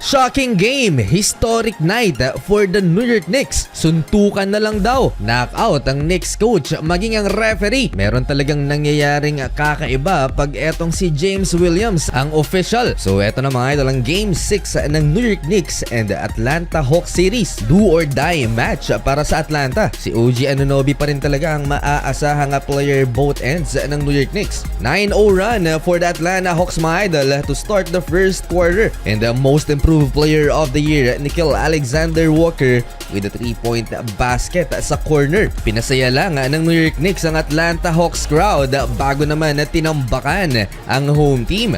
Shocking game, historic night for the New York Knicks. Suntukan na lang daw. Knockout ang Knicks coach maging ang referee. Meron talagang nangyayaring kakaiba pag etong si James Williams ang official. So eto na mga idol ang Game 6 ng New York Knicks and Atlanta Hawks series. Do or die match para sa Atlanta. Si OG Anunoby pa rin talaga ang maaasahang player both ends ng New York Knicks. 9-0 run for the Atlanta Hawks mga idol to start the first quarter. And the most improved player of the year, Nickeil Alexander-Walker with a 3-point basket sa corner. Pinasaya lang ng New York Knicks ang Atlanta Hawks crowd bago naman tinambakan ang home team.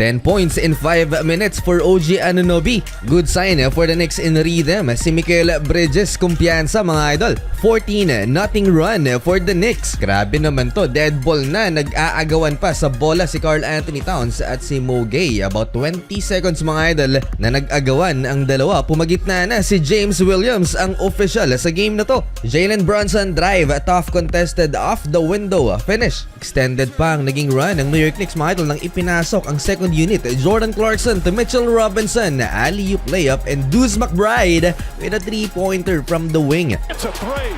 10 points in 5 minutes for OG Anunoby. Good sign for the Knicks in rhythm. Si Mikal Bridges kumpiyansa mga idol. 14-0 run for the Knicks. Grabe naman to. Dead ball na. Nag-aagawan pa sa bola si Karl Anthony Towns at si Mo Gay. About 20 seconds mga idol na nag-agawan ang dalawa. Pumagitna na si James Williams ang official sa game na to. Jalen Brunson drive. Tough contested off the window. Finish. Extended pa ang naging run ng New York Knicks mga idol nang ipinasok ang second unit Jordan Clarkson to Mitchell Robinson, alley-oop layup, and Deuce McBride with a 3-pointer from the wing. It's a three.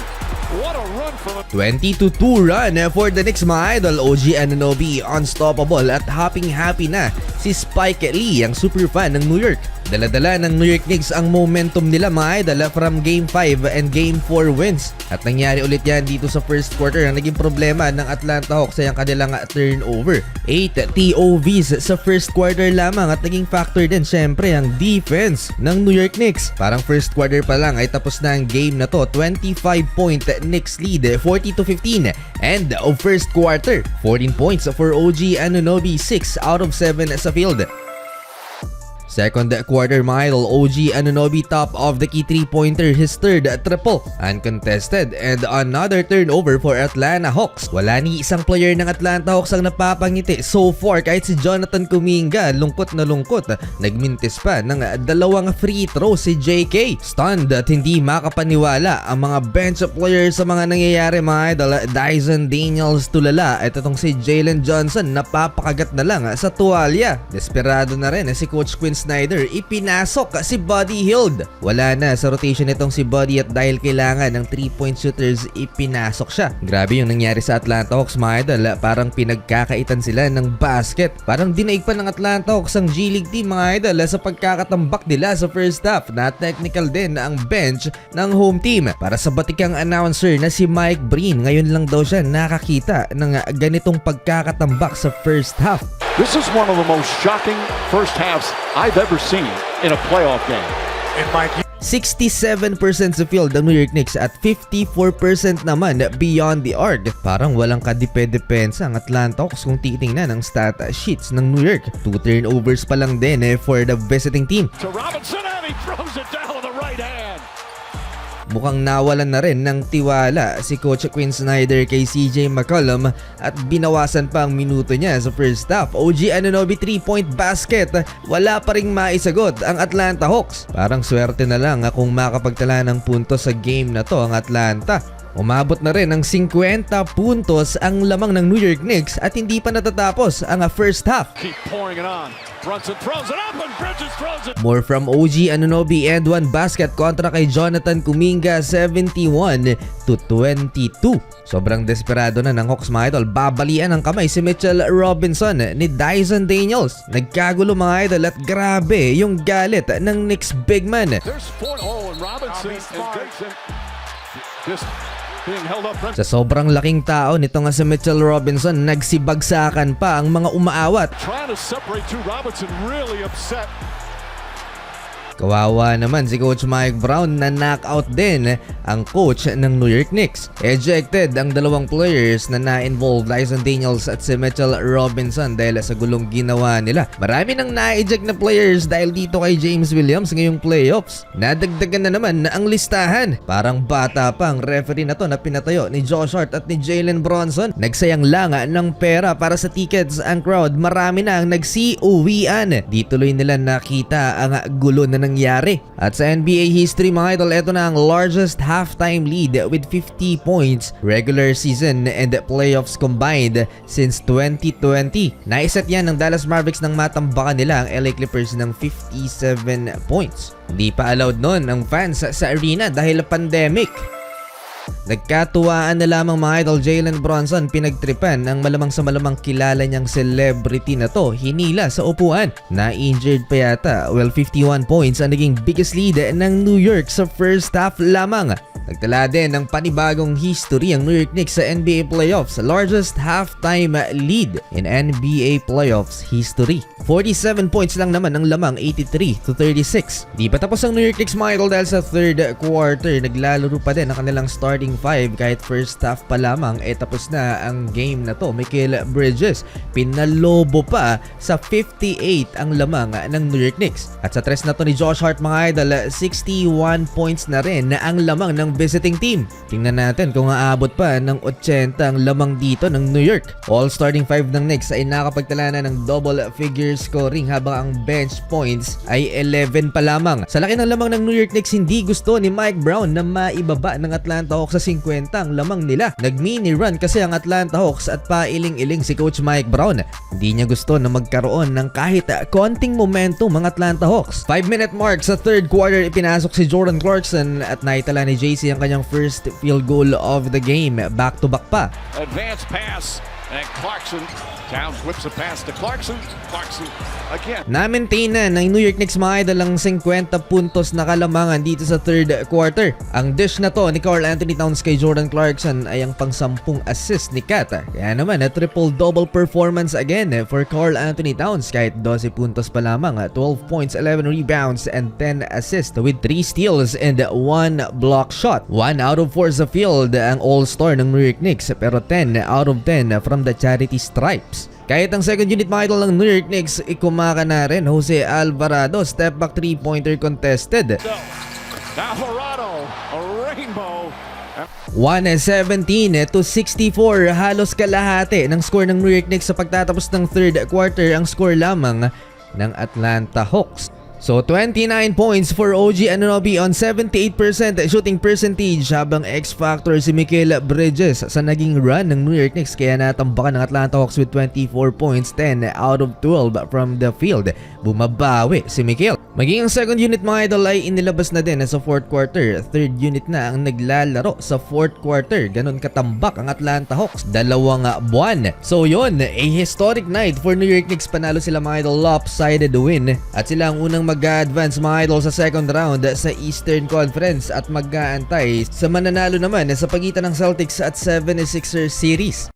What a run from him. 20-2 run for the Knicks mga idol. OG Anunoby unstoppable at happy na si Spike Lee, ang super fan ng New York. Dala-dala ng New York Knicks ang momentum nila mga idol from Game 5 and Game 4 wins. At nangyari ulit yan dito sa first quarter. Ang naging problema ng Atlanta Hawks ay ang kanilang turnover. 8 TOVs sa first quarter lamang at naging factor din syempre ang defense ng New York Knicks. Parang first quarter pa lang ay tapos na ang game na to. 25-point Knicks lead, 40-15. And first quarter, 14 points for OG Anunoby, 6 out of 7 sa field. Second quarter mga idol, OG Anunoby top of the key 3-pointer, his third triple, uncontested, and another turnover for Atlanta Hawks. Wala ni isang player ng Atlanta Hawks ang napapangiti so far kahit si Jonathan Kuminga, lungkot na lungkot. Nagmintis pa ng dalawang free throw si JK. Stunned at hindi makapaniwala ang mga bench players sa mga nangyayari mga idol. Dyson Daniels tulala at itong si Jalen Johnson napapakagat na lang sa tuwalya. Desperado na rin si Coach Quinn Snyder, ipinasok si Buddy Hield. Wala na sa rotation itong si Buddy at dahil kailangan ng 3-point shooters, ipinasok siya. Grabe yung nangyari sa Atlanta Hawks mga idol. Parang pinagkakaitan sila ng basket. Parang dinaig pa ng Atlanta Hawks ang G League team mga idol sa pagkakatambak nila sa first half. Na technical din ang bench ng home team. Para sa batikang announcer na si Mike Breen, ngayon lang daw siya nakakita ng ganitong pagkakatambak sa first half. This is one of the most shocking first halves I've ever seen in a playoff game. And Mike, 67% sa field ng New York Knicks at 54% naman beyond the arc. Parang walang kadepensa ang Atlanta Hawks kung titingnan ang stat sheets ng New York. 2 turnovers pa lang din for the visiting team. to Robinson, and he throws it down with the right hand. Mukhang nawalan na rin ng tiwala si Coach Quinn Snyder kay CJ McCollum at binawasan pa ang minuto niya sa first half. OG Anunoby 3-point basket, wala pa ring maisagot ang Atlanta Hawks. Parang swerte na lang kung makapagtala ng puntos sa game na to ang Atlanta. Umabot na rin ng 50 puntos ang lamang ng New York Knicks at hindi pa natatapos ang first half. Keep pouring it on. Brunson throws it up and Bridges throws it. More from OG Anunoby and 1 basket kontra kay Jonathan Kuminga, 71-22. Sobrang desperado na ng Hawks mga idol. Babalian ang kamay si Mitchell Robinson ni Dyson Daniels. Nagkagulo mga idol at grabe yung galit ng Knicks big man. There's 4. Oh, and Robinson and Dixon just being held up. Sa sobrang laking tao nito nga si Mitchell Robinson, nagsibagsakan pa ang mga umaawat. Trying to separate two. Robinson really upset. Kawawa naman si Coach Mike Brown na knockout din ang coach ng New York Knicks. Ejected ang dalawang players na na-involve, Dyson Daniels at si Mitchell Robinson dahil sa gulong ginawa nila. Marami nang na-eject na players dahil dito kay James Williams ngayong playoffs. Nadagdagan na naman ang listahan. Parang bata pa ang referee na to na pinatayo ni Josh Hart at ni Jalen Brunson. Nagsayang lang ng pera para sa tickets ang crowd. Marami na ang nagsiuwian. Di tuloy nila nakita ang gulo na nangyari. At sa NBA history mga idol, ito na ang largest halftime lead with 50 points regular season and playoffs combined since 2020. Naiset yan ng Dallas Mavericks nang matambakan nila ang LA Clippers ng 57 points. Hindi pa allowed nun ang fans sa arena dahil pandemic. Nagkatuwaan na lamang mga idol, Jalen Bronson pinagtripan ang malamang sa malamang kilala niyang celebrity na to, hinila sa upuan. Na-injured pa yata. Well, 51 points ang naging biggest lead ng New York sa first half lamang. Nagtala din ng panibagong history ang New York Knicks sa NBA playoffs, largest halftime lead in NBA playoffs history. 47 points lang naman ang lamang, 83-36. Di pa tapos ang New York Knicks mga idol dahil sa third quarter, naglalaro pa din ang kanilang starting five kahit first half pa lamang tapos na ang game na to. Mikal Bridges pinalobo pa sa 58 ang lamang ng New York Knicks. At sa tres na to ni Josh Hart mga idol, 61 points na rin ang lamang ng visiting team. Tingnan natin kung aabot pa ng 80 ang lamang dito ng New York. All starting five ng Knicks ay nakapagtala na ng double figure scoring habang ang bench points ay 11 pa lamang. Sa laki ng lamang ng New York Knicks, hindi gusto ni Mike Brown na maibaba ng Atlanta Hawks sa 50 ang lamang nila. Nag-mini run kasi ang Atlanta Hawks at pailing-iling si Coach Mike Brown. Hindi niya gusto na magkaroon ng kahit konting momentum ang Atlanta Hawks. 5-minute mark sa third quarter, ipinasok si Jordan Clarkson at naitala ni JC ang kanyang first field goal of the game. Back-to-back pa. Advanced pass, and Clarkson. Towns whips a pass to Clarkson. Clarkson again. Na-maintain na ng New York Knicks mga idol ang 50 puntos na kalamangan dito sa third quarter. Ang dish na to ni Karl Anthony Towns kay Jordan Clarkson ay ang pang-10 assist ni Kat. Kaya naman triple-double performance again for Karl Anthony Towns kahit 12 puntos pa lamang, 12 points, 11 rebounds and 10 assists with 3 steals and 1 block shot. 1 out of 4 sa field ang all-star ng New York Knicks pero 10 out of 10 from the charity stripes. Kahit ang second unit mga idol ng New York Knicks, ikumaka na rin. Jose Alvarado, step back 3-pointer contested. Alvarado, a rainbow. 117-64, halos kalahati ng score ng New York Knicks sa pagtatapos ng third quarter ang score lamang ng Atlanta Hawks. So 29 points for OG Anunoby on 78% shooting percentage habang X-Factor si Mikal Bridges sa naging run ng New York Knicks kaya natambakan ng Atlanta Hawks with 24 points, 10 out of 12 from the field. Bumabawi si Mikal. Maging ang second unit mga idol ay inilabas na din sa fourth quarter. Third unit na ang naglalaro sa fourth quarter. Ganon katambak ang Atlanta Hawks. 2 buwan. So yun, a historic night for New York Knicks. Panalo sila mga idol, lopsided win. At sila ang unang mag-advance mga idol sa second round sa Eastern Conference at mag-aantay sa mananalo naman sa pagitan ng Celtics at 76ers series.